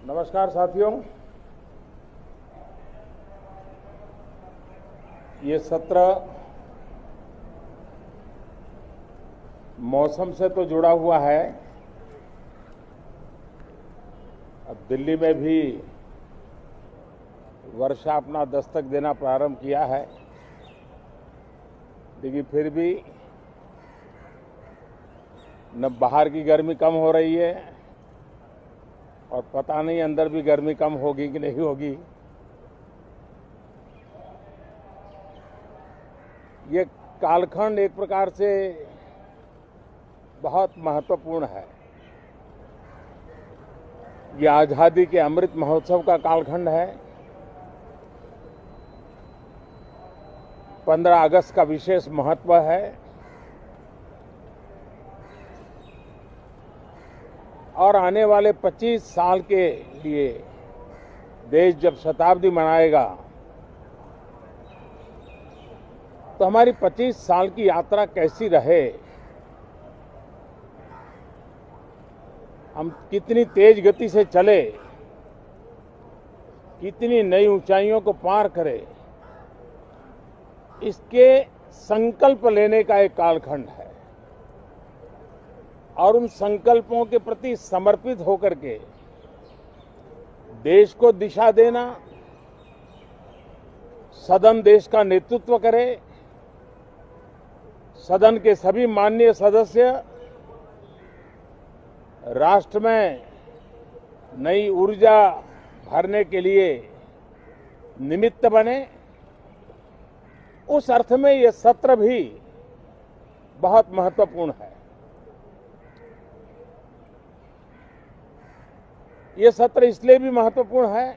नमस्कार साथियों, ये सत्र मौसम से तो जुड़ा हुआ है। अब दिल्ली में भी वर्षा अपना दस्तक देना प्रारंभ किया है, लेकिन फिर भी न बाहर की गर्मी कम हो रही है और पता नहीं अंदर भी गर्मी कम होगी कि नहीं होगी। ये कालखंड एक प्रकार से बहुत महत्वपूर्ण है। ये आजादी के अमृत महोत्सव का कालखंड है। 15 अगस्त का विशेष महत्व है और आने वाले 25 साल के लिए देश जब शताब्दी मनाएगा तो हमारी 25 साल की यात्रा कैसी रहे, हम कितनी तेज गति से चले, कितनी नई ऊंचाइयों को पार करें, इसके संकल्प लेने का एक कालखंड है। और उन संकल्पों के प्रति समर्पित होकर के देश को दिशा देना, सदन देश का नेतृत्व करे, सदन के सभी माननीय सदस्य राष्ट्र में नई ऊर्जा भरने के लिए निमित्त बने, उस अर्थ में ये सत्र भी बहुत महत्वपूर्ण है। ये सत्र इसलिए भी महत्वपूर्ण है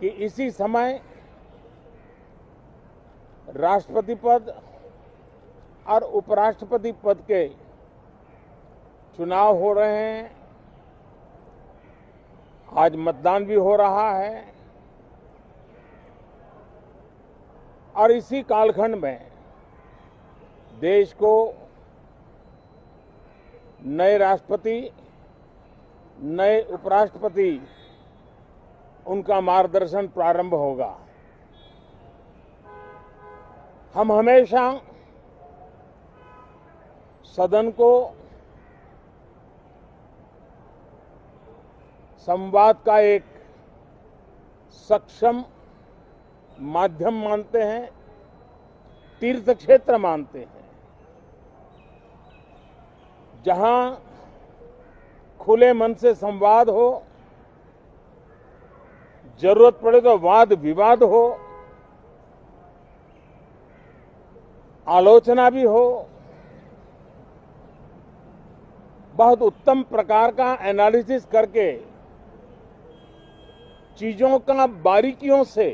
कि इसी समय राष्ट्रपति पद और उपराष्ट्रपति पद के चुनाव हो रहे हैं। आज मतदान भी हो रहा है और इसी कालखंड में देश को नए राष्ट्रपति, नए उपराष्ट्रपति, उनका मार्गदर्शन प्रारंभ होगा। हम हमेशा सदन को संवाद का एक सक्षम माध्यम मानते हैं, तीर्थ क्षेत्र मानते हैं, जहां खुले मन से संवाद हो, जरूरत पड़े तो वाद विवाद हो, आलोचना भी हो, बहुत उत्तम प्रकार का एनालिसिस करके चीजों का बारीकियों से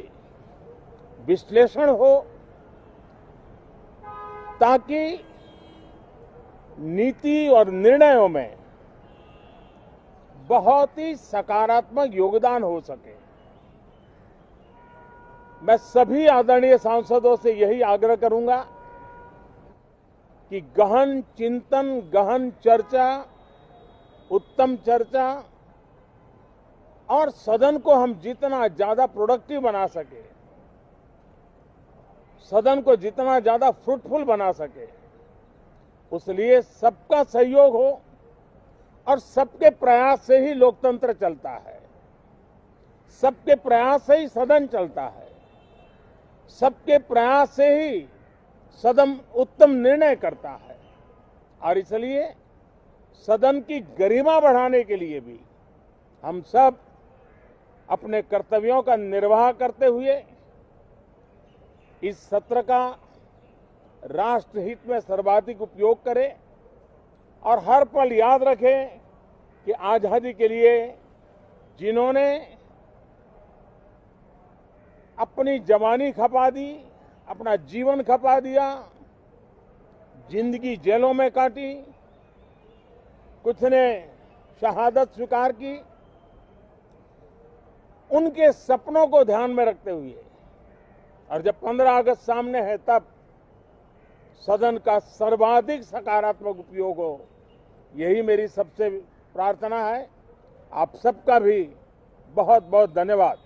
विश्लेषण हो, ताकि नीति और निर्णयों में बहुत ही सकारात्मक योगदान हो सके। मैं सभी आदरणीय सांसदों से यही आग्रह करूंगा कि गहन चिंतन, गहन चर्चा, उत्तम चर्चा और सदन को हम जितना ज्यादा प्रोडक्टिव बना सके, सदन को जितना ज्यादा फ्रूटफुल बना सके, उसलिए सबका सहयोग हो और सबके प्रयास से ही लोकतंत्र चलता है, सबके प्रयास से ही सदन चलता है, सबके प्रयास से ही सदन उत्तम निर्णय करता है। और इसलिए सदन की गरिमा बढ़ाने के लिए भी हम सब अपने कर्तव्यों का निर्वाह करते हुए इस सत्र का राष्ट्रहित में सर्वाधिक उपयोग करें और हर पल याद रखें कि आजादी के लिए जिन्होंने अपनी जवानी खपा दी, अपना जीवन खपा दिया, जिंदगी जेलों में काटी, कुछ ने शहादत स्वीकार की, उनके सपनों को ध्यान में रखते हुए और जब 15 अगस्त सामने है तब सदन का सर्वाधिक सकारात्मक उपयोग हो, यही मेरी सबसे प्रार्थना है। आप सबका भी बहुत बहुत धन्यवाद।